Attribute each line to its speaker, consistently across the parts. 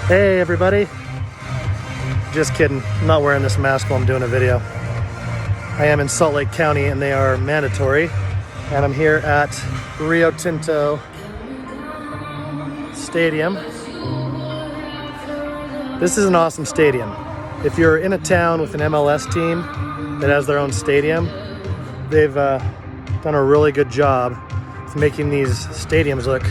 Speaker 1: Hey everybody. Just kidding. I'm not wearing this mask while I'm doing a video. I am in Salt Lake County and they are mandatory. And I'm here at Rio Tinto Stadium. This is an awesome stadium. If you're in a town with an MLS team that has their own stadium, they've done a really good job of making these stadiums look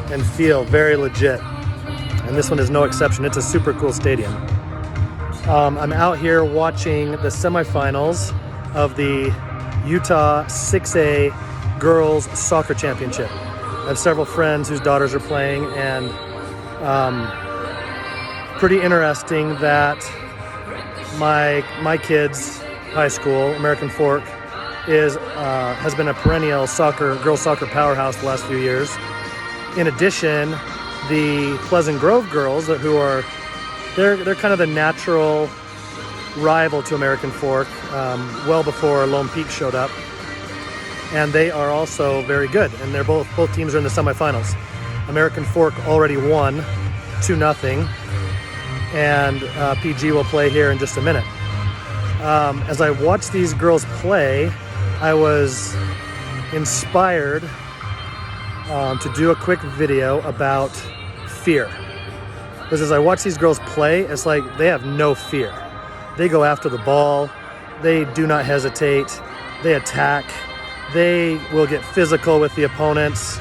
Speaker 1: and feel very legit. And this one is no exception. It's a super cool stadium. I'm out here watching the semifinals of the Utah 6A Girls Soccer Championship. I have several friends whose daughters are playing, and pretty interesting that my kids' high school, American Fork, has been a perennial girls soccer powerhouse the last few years. In addition, the Pleasant Grove girls, they're kind of the natural rival to American Fork, well before Lone Peak showed up, and they are also very good. And they're both teams are in the semifinals. American Fork already won 2-0, and PG will play here in just a minute. As I watched these girls play, I was inspired to do a quick video about fear. Because as I watch these girls play, it's like they have no fear. They go after the ball. They do not hesitate. They attack. They will get physical with the opponents.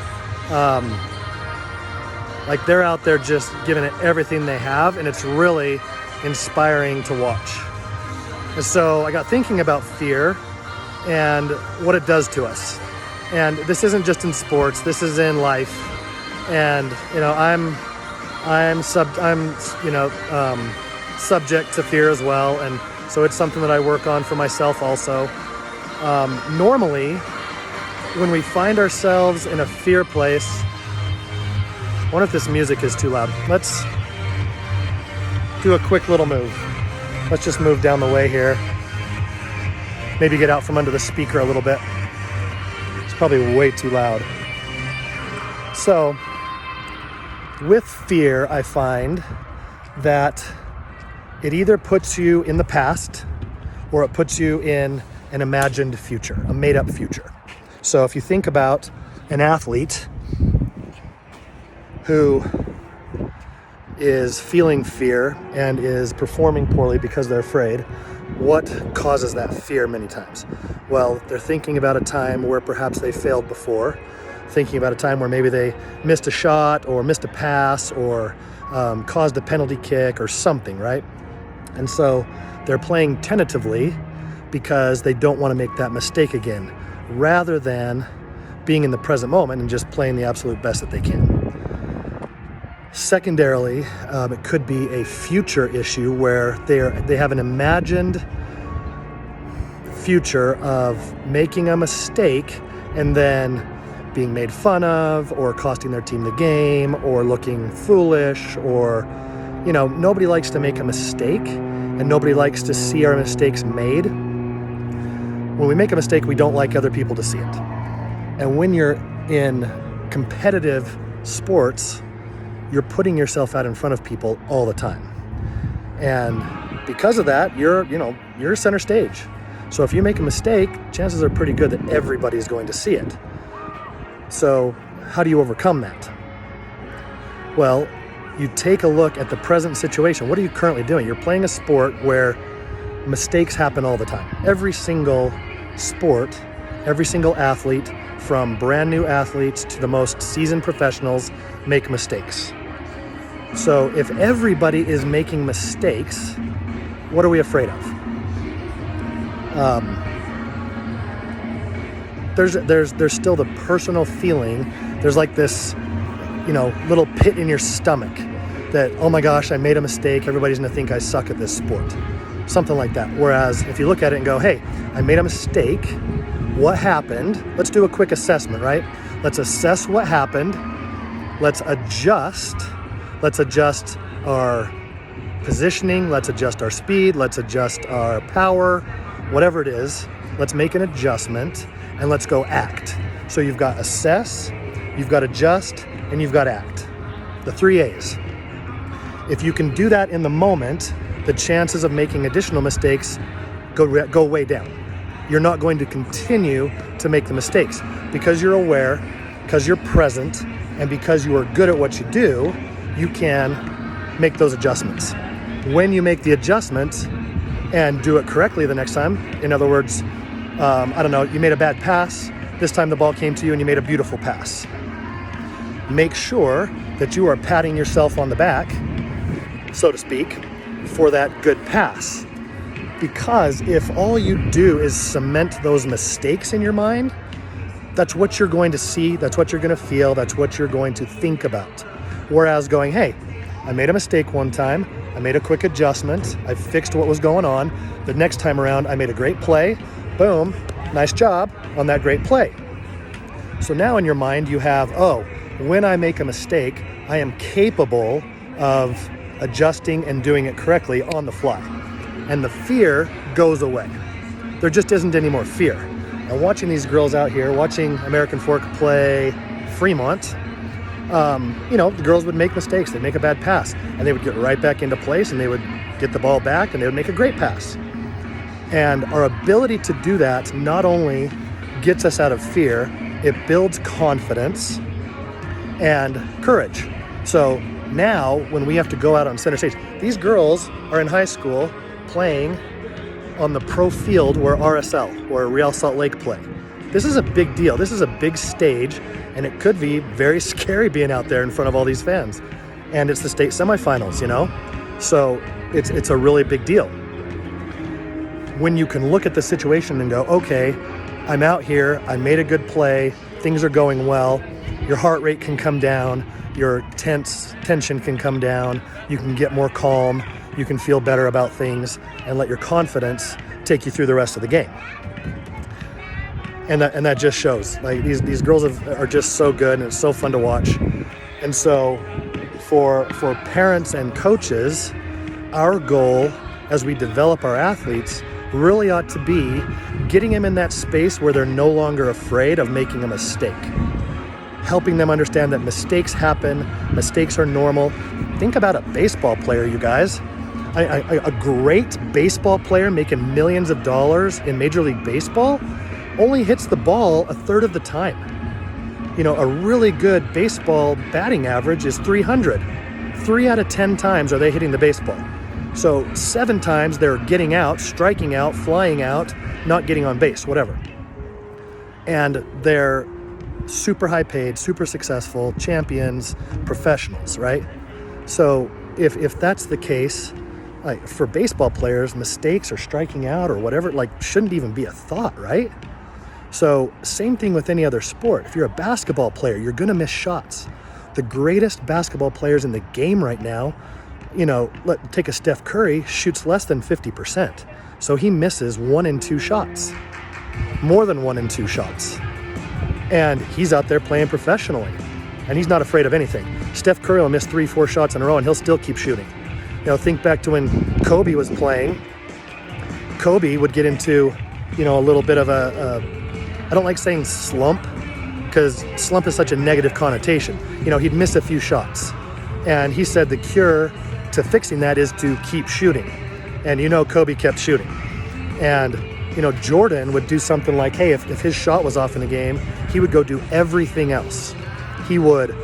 Speaker 1: Like they're out there just giving it everything they have, and it's really inspiring to watch. And so I got thinking about fear and what it does to us. And this isn't just in sports, this is in life. And I'm subject to fear as well, and so it's something that I work on for myself also. Normally, when we find ourselves in a fear place, I wonder if this music is too loud. Let's do a quick little move. Let's just move down the way here. Maybe get out from under the speaker a little bit. It's probably way too loud. So, with fear, I find that it either puts you in the past or it puts you in an imagined future, a made-up future. So if you think about an athlete who is feeling fear and is performing poorly because they're afraid, what causes that fear many times? Well, they're thinking about a time where perhaps they failed before, thinking about a time where maybe they missed a shot or missed a pass or caused a penalty kick or something, right? And so they're playing tentatively because they don't want to make that mistake again, rather than being in the present moment and just playing the absolute best that they can. Secondarily, it could be a future issue where they have an imagined future of making a mistake and then being made fun of or costing their team the game or looking foolish, or nobody likes to make a mistake and nobody likes to see our mistakes made. When we make a mistake, we don't like other people to see it. And when you're in competitive sports, you're putting yourself out in front of people all the time. And because of that, you're center stage. So if you make a mistake, chances are pretty good that everybody's going to see it. So how do you overcome that? Well, you take a look at the present situation. What are you currently doing? You're playing a sport where mistakes happen all the time. Every single sport, every single athlete, from brand new athletes to the most seasoned professionals, make mistakes. So if everybody is making mistakes, what are we afraid of? There's still the personal feeling. There's like this, little pit in your stomach that, oh my gosh, I made a mistake. Everybody's gonna think I suck at this sport. Something like that. Whereas if you look at it and go, hey, I made a mistake. What happened? Let's do a quick assessment, right? Let's assess what happened. Let's adjust our positioning. Let's adjust our speed. Let's adjust our power, whatever it is. Let's make an adjustment and let's go act. So you've got assess, you've got adjust, and you've got act. The 3 A's. If you can do that in the moment, the chances of making additional mistakes go way down. You're not going to continue to make the mistakes because you're aware, because you're present, and because you are good at what you do, you can make those adjustments. When you make the adjustment and do it correctly the next time, in other words, you made a bad pass, this time the ball came to you and you made a beautiful pass. Make sure that you are patting yourself on the back, so to speak, for that good pass. Because if all you do is cement those mistakes in your mind, that's what you're going to see, that's what you're going to feel, that's what you're going to think about. Whereas going, hey, I made a mistake one time, I made a quick adjustment, I fixed what was going on, the next time around I made a great play, boom, nice job on that great play. So now in your mind you have, when I make a mistake, I am capable of adjusting and doing it correctly on the fly. And the fear goes away. There just isn't any more fear. And watching these girls out here, watching American Fork play Fremont, the girls would make mistakes. They'd make a bad pass and they would get right back into place and they would get the ball back and they would make a great pass. And our ability to do that not only gets us out of fear, it builds confidence and courage. So now when we have to go out on center stage, these girls are in high school playing on the pro field where RSL or Real Salt Lake play. This is a big deal. This is a big stage, and it could be very scary being out there in front of all these fans. And it's the state semifinals, So it's a really big deal. When you can look at the situation and go, okay, I'm out here, I made a good play, things are going well, your heart rate can come down, your tension can come down, you can get more calm, you can feel better about things, and let your confidence take you through the rest of the game. And that just shows. Like these girls are just so good, and it's so fun to watch. And so for parents and coaches, our goal as we develop our athletes really ought to be getting them in that space where they're no longer afraid of making a mistake. Helping them understand that mistakes happen, mistakes are normal. Think about a baseball player, you guys. A great baseball player making millions of dollars in Major League Baseball only hits the ball a third of the time. A really good baseball batting average is 300. 3 out of 10 times are they hitting the baseball. So 7 times they're getting out, striking out, flying out, not getting on base, whatever. And they're super high paid, super successful, champions, professionals, right? So if that's the case, like for baseball players, mistakes or striking out or whatever, shouldn't even be a thought, right? So same thing with any other sport. If you're a basketball player, you're gonna miss shots. The greatest basketball players in the game right now, take a Steph Curry, shoots less than 50%. So he misses 1 in 2 shots, more than 1 in 2 shots. And he's out there playing professionally and he's not afraid of anything. Steph Curry will miss 3-4 shots in a row and he'll still keep shooting. Think back to when Kobe was playing. Kobe would get into, a little bit of I don't like saying slump because slump is such a negative connotation. He'd miss a few shots. And he said the cure to fixing that is to keep shooting. And Kobe kept shooting. And, Jordan would do something like, hey, if his shot was off in the game, he would go do everything else. He would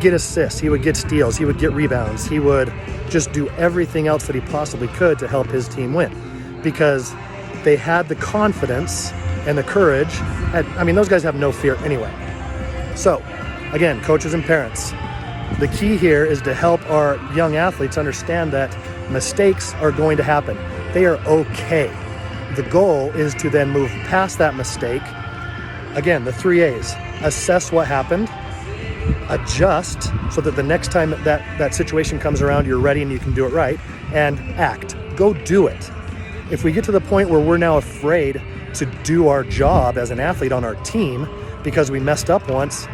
Speaker 1: get assists, he would get steals, he would get rebounds, he would just do everything else that he possibly could to help his team win. Because they had the confidence and the courage. Those guys have no fear anyway. So, again, coaches and parents, the key here is to help our young athletes understand that mistakes are going to happen. They are okay. The goal is to then move past that mistake. Again, the 3 A's. Assess what happened, adjust so that the next time that situation comes around, you're ready and you can do it right, and act. Go do it. If we get to the point where we're now afraid to do our job as an athlete on our team because we messed up once,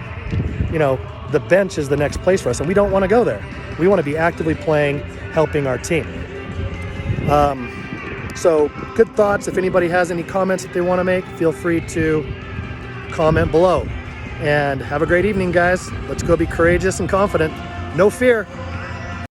Speaker 1: the bench is the next place for us, and we don't want to go there. We want to be actively playing, helping our team. So good thoughts. If anybody has any comments that they want to make, feel free to comment below. And have a great evening, guys. Let's go be courageous and confident. No fear.